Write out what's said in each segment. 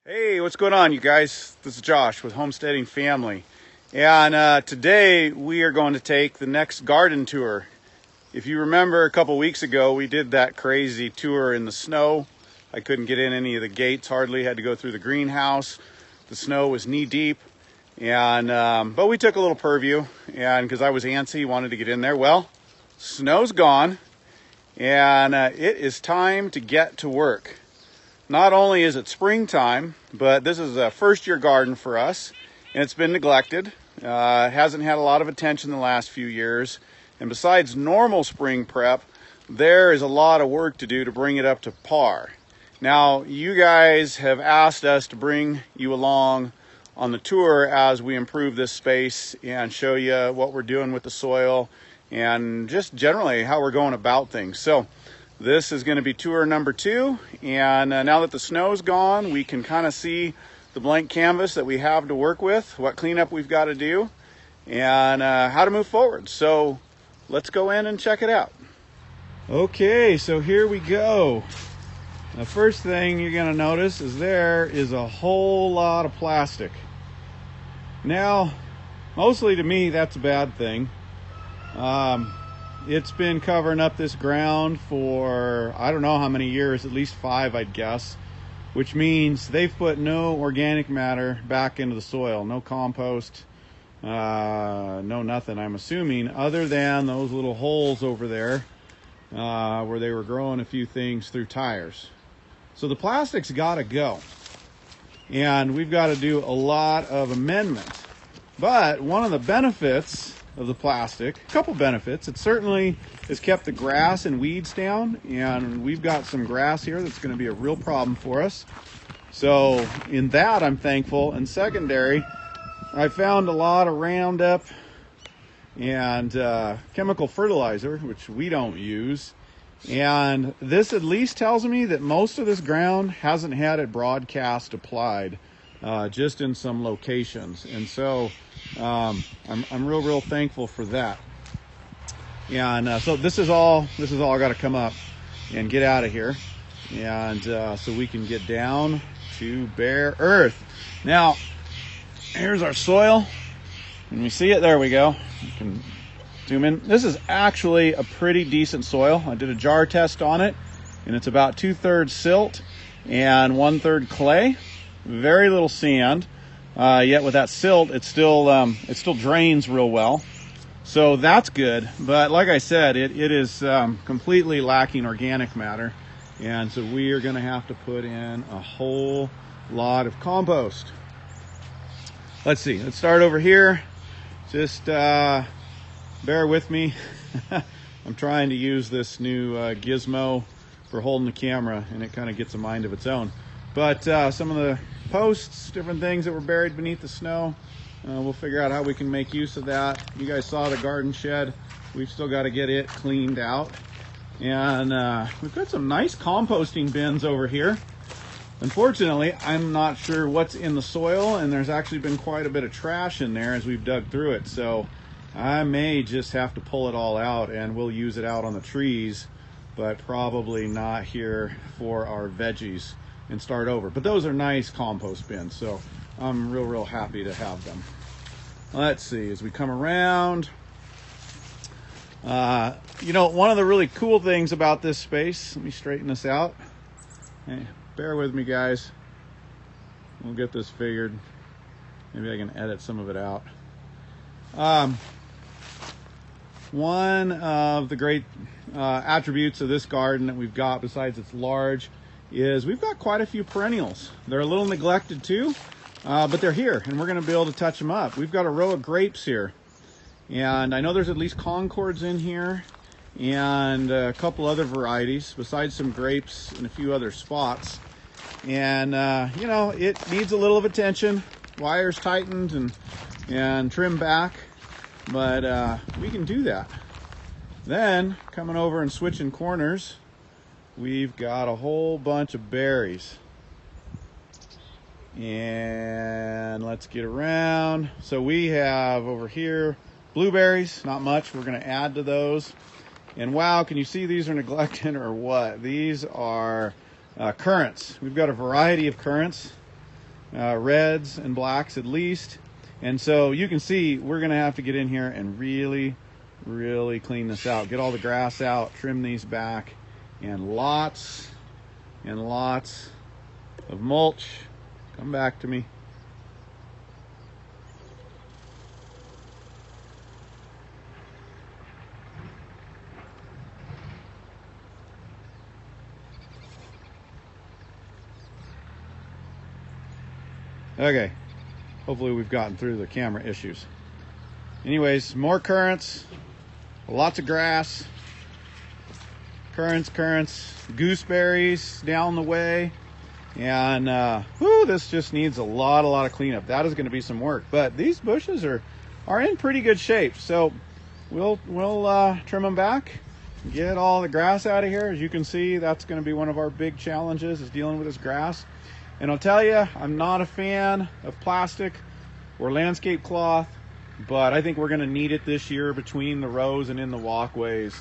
Hey, what's going on, you guys? This is Josh with Homesteading Family. And today we are going to take the next garden tour. If you remember a couple weeks ago, we did that crazy tour in the snow. I couldn't get in any of the gates hardly, had to go through the greenhouse. The snow was knee deep. And but we took a little purview, and because I was antsy, wanted to get in there. Well, snow's gone, and it is time to get to work. Not only is it springtime, but this is a first-year garden for us, and it's been neglected. It hasn't had a lot of attention the last few years. And besides normal spring prep, there is a lot of work to do to bring it up to par. Now, you guys have asked us to bring you along on the tour as we improve this space and show you what we're doing with the soil and just generally how we're going about things. So this is going to be tour number 2, and now that the snow's gone, we can kind of see the blank canvas that we have to work with, what cleanup we've got to do, and how to move forward. So let's go in and check it out. Okay, so here we go. The first thing you're going to notice is there is a whole lot of plastic. Now, mostly to me, that's a bad thing. It's been covering up this ground for, I don't know how many years, at least 5, I'd guess, which means they've put no organic matter back into the soil, no compost, no nothing, I'm assuming, other than those little holes over there where they were growing a few things through tires. So the plastic's got to go, and we've got to do a lot of amendment. But one of the benefits of the plastic, a couple benefits, it certainly has kept the grass and weeds down, and we've got some grass here that's going to be a real problem for us. So in that, I'm thankful. And secondary, I found a lot of Roundup and chemical fertilizer, which we don't use, and this at least tells me that most of this ground hasn't had it broadcast applied, just in some locations. And so I'm real thankful for that. And so this is all got to come up and get out of here, and so we can get down to bare earth. Now here's our soil. Can you see it? There we go. You can zoom in. This is actually a pretty decent soil. I did a jar test on it, and it's about 2/3 silt and 1/3 clay. Very little sand. Yet with that silt, it still drains real well. So that's good. But like I said, it is completely lacking organic matter. And so we are going to have to put in a whole lot of compost. Let's see. Let's start over here. Just bear with me. I'm trying to use this new gizmo for holding the camera, and it kind of gets a mind of its own. But some of the posts, different things that were buried beneath the snow, we'll figure out how we can make use of that. You guys saw the garden shed. We've still got to get it cleaned out. And we've got some nice composting bins over here. Unfortunately, I'm not sure what's in the soil, and there's actually been quite a bit of trash in there as we've dug through it. So I may just have to pull it all out, and we'll use it out on the trees, but probably not here for our veggies, and start over. But those are nice compost bins, so I'm real happy to have them. Let's see, as we come around, you know, one of the really cool things about this space, let me straighten this out. Hey, bear with me, guys. We'll get this figured. Maybe I can edit some of it out. One of the great attributes of this garden that we've got, besides it's large, is we've got quite a few perennials. They're a little neglected too, but they're here, and we're going to be able to touch them up. We've got a row of grapes here, and I know there's at least Concords in here and a couple other varieties besides some grapes in a few other spots. And you know, it needs a little of attention, wires tightened and trimmed back, but we can do that. Then coming over and switching corners, we've got a whole bunch of berries. And let's get around. So we have over here blueberries, not much. We're going to add to those. And wow, can you see these are neglected or what? These are currants. We've got a variety of currants. reds and blacks at least. And so you can see we're going to have to get in here and really clean this out. Get all the grass out, trim these back, and lots of mulch. Come back to me. Okay, hopefully we've gotten through the camera issues. Anyways, more currants, lots of grass, currants, gooseberries down the way, and this just needs a lot of cleanup. That is going to be some work, but these bushes are in pretty good shape. So we'll trim them back, get all the grass out of here. As you can see, that's going to be one of our big challenges, is dealing with this grass. And I'll tell you, I'm not a fan of plastic or landscape cloth, but I think we're going to need it this year between the rows and in the walkways,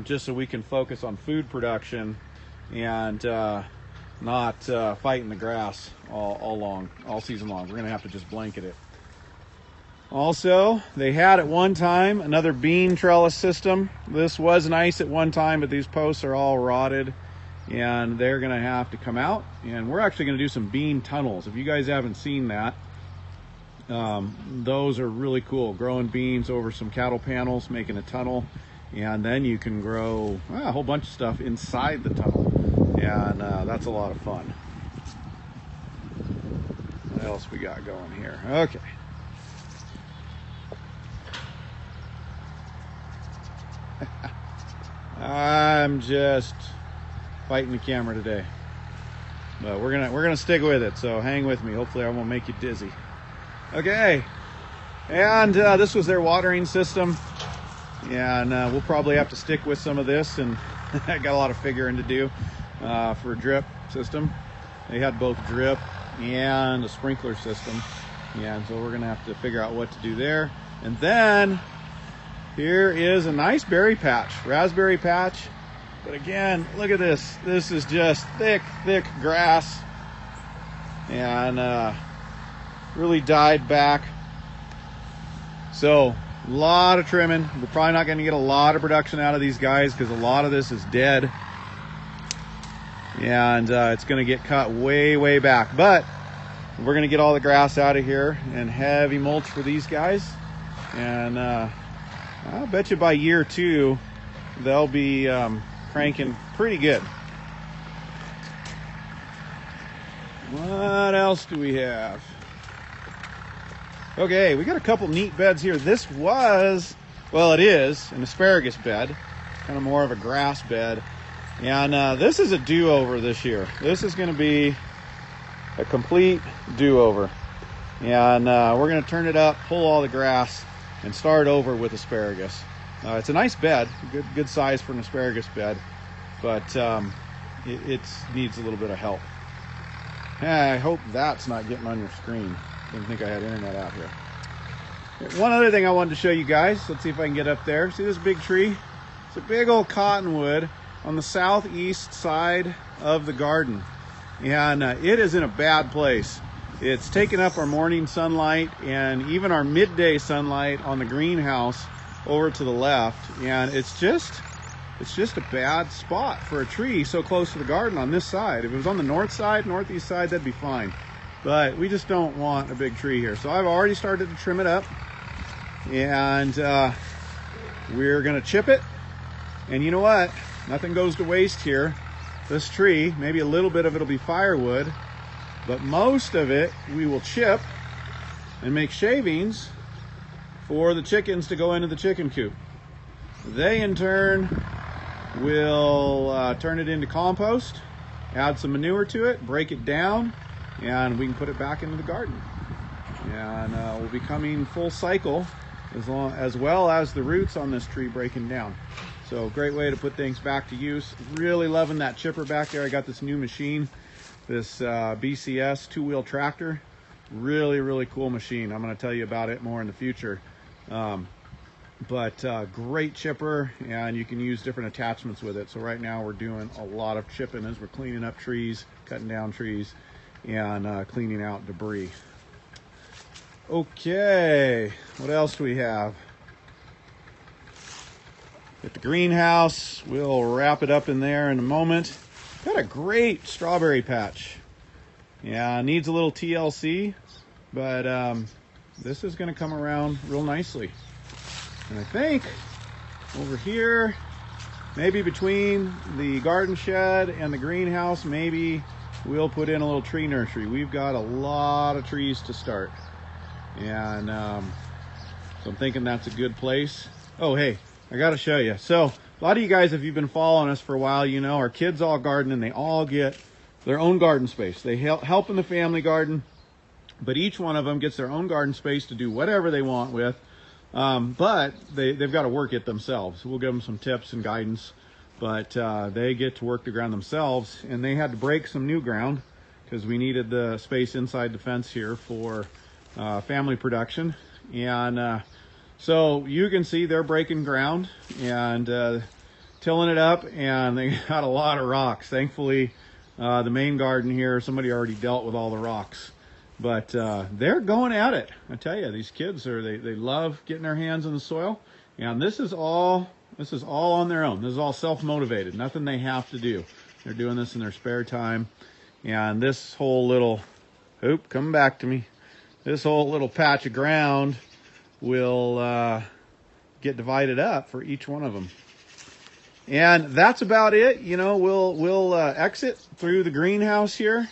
just so we can focus on food production and not fighting the grass all season long. We're going to have to just blanket it. Also, they had at one time another bean trellis system. This was nice at one time, but these posts are all rotted, and they're gonna have to come out, and we're actually gonna do some bean tunnels. If you guys haven't seen that, those are really cool. Growing beans over some cattle panels, making a tunnel, and then you can grow a whole bunch of stuff inside the tunnel, and that's a lot of fun. What else we got going here? Okay. I'm just fighting the camera today, but we're gonna stick with it, so hang with me. Hopefully I won't make you dizzy. Okay, and this was their watering system, and we'll probably have to stick with some of this, and I got a lot of figuring to do for a drip system. They had both drip and a sprinkler system, and so we're gonna have to figure out what to do there. And then here is a nice berry patch, raspberry patch. But again, look at this. This is just thick grass, and really died back. So a lot of trimming. We're probably not going to get a lot of production out of these guys because a lot of this is dead, and it's going to get cut way back. But we're going to get all the grass out of here and heavy mulch for these guys, and I'll bet you by year 2 they'll be cranking pretty good. What else do we have? Okay, we got a couple neat beds here. This was, well, it is an asparagus bed, kind of more of a grass bed, and this is a do-over this year. This is going to be a complete do-over, and we're going to turn it up, pull all the grass, and start over with asparagus. It's a nice bed, good size for an asparagus bed, but it needs a little bit of help. I hope that's not getting on your screen. Didn't think I had internet out here. One other thing I wanted to show you guys. Let's see if I can get up there. See this big tree? It's a big old cottonwood on the southeast side of the garden, and it is in a bad place. It's taken up our morning sunlight and even our midday sunlight on the greenhouse over to the left, and it's just a bad spot for a tree so close to the garden on this side. If it was on the northeast side, that'd be fine, but we just don't want a big tree here. So I've already started to trim it up, and we're gonna chip it. And you know what, nothing goes to waste here. This tree, maybe a little bit of it'll be firewood, but most of it we will chip and make shavings for the chickens to go into the chicken coop. They in turn will turn it into compost, add some manure to it, break it down, and we can put it back into the garden. And we'll be coming full cycle, as well as the roots on this tree breaking down. So great way to put things back to use. Really loving that chipper back there. I got this new machine, this BCS 2-wheel tractor. Really cool machine. I'm going to tell you about it more in the future. But great chipper, and you can use different attachments with it. So right now we're doing a lot of chipping as we're cleaning up trees, cutting down trees, and cleaning out debris. Okay, what else do we have? At the greenhouse, we'll wrap it up in there in a moment. Got a great strawberry patch. Yeah, needs a little TLC, but this is going to come around real nicely. And I think over here, maybe between the garden shed and the greenhouse, maybe we'll put in a little tree nursery. We've got a lot of trees to start. And so I'm thinking that's a good place. Oh, hey, I got to show you. So a lot of you guys, if you've been following us for a while, you know our kids all garden and they all get their own garden space. They help in the family garden, but each one of them gets their own garden space to do whatever they want with. But they've got to work it themselves. We'll give them some tips and guidance, but they get to work the ground themselves. And they had to break some new ground because we needed the space inside the fence here for family production. And so you can see they're breaking ground and tilling it up, and they got a lot of rocks. Thankfully, the main garden here, somebody already dealt with all the rocks. But they're going at it. I tell you, these kids they love getting their hands in the soil. And this is all on their own. This is all self-motivated. Nothing they have to do. They're doing this in their spare time. And this whole little, come back to me. This whole little patch of ground will get divided up for each one of them. And that's about it. You know, we'll exit through the greenhouse here.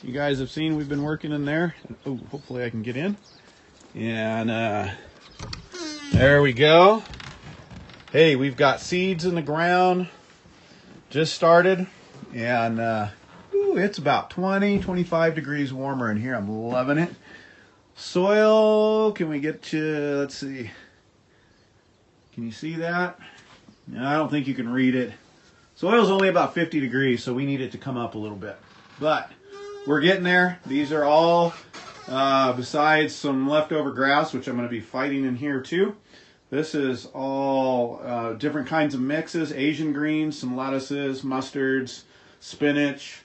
You guys have seen we've been working in there. Oh, hopefully I can get in. And there we go. Hey, we've got seeds in the ground. Just started. And it's about 20-25 degrees warmer in here. I'm loving it. Soil, can we get to, let's see. Can you see that? No, I don't think you can read it. Soil's only about 50 degrees, so we need it to come up a little bit. But we're getting there. These are all, besides some leftover grass, which I'm going to be fighting in here too. This is all different kinds of mixes, Asian greens, some lettuces, mustards, spinach,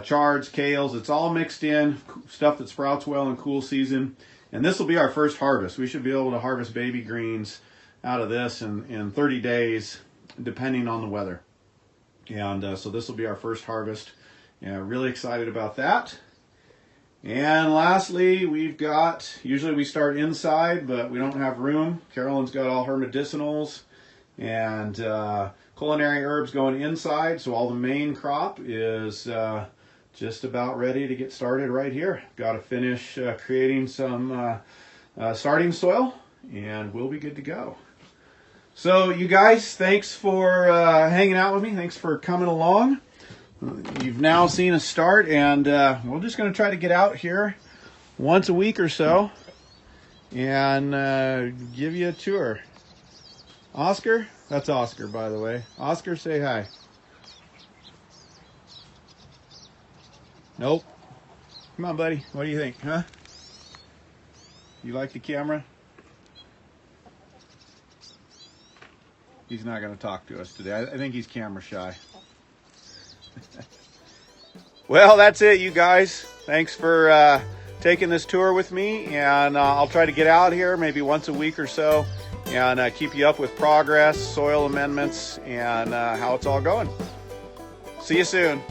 chards, kales. It's all mixed in, stuff that sprouts well in cool season. And this will be our first harvest. We should be able to harvest baby greens out of this in 30 days, depending on the weather. And so this will be our first harvest. Yeah, really excited about that. And lastly, we've got, usually we start inside, but we don't have room. Carolyn's got all her medicinals and culinary herbs going inside. So all the main crop is just about ready to get started right here. Got to finish creating some starting soil and we'll be good to go. So you guys, thanks for hanging out with me. Thanks for coming along. You've now seen us start, and we're just going to try to get out here once a week or so and give you a tour. Oscar? That's Oscar, by the way. Oscar, say hi. Nope. Come on, buddy. What do you think, huh? You like the camera? He's not going to talk to us today. I think he's camera shy. Well, that's it, you guys. Thanks for taking this tour with me, and I'll try to get out here maybe once a week or so and keep you up with progress, soil amendments, and how it's all going. See you soon.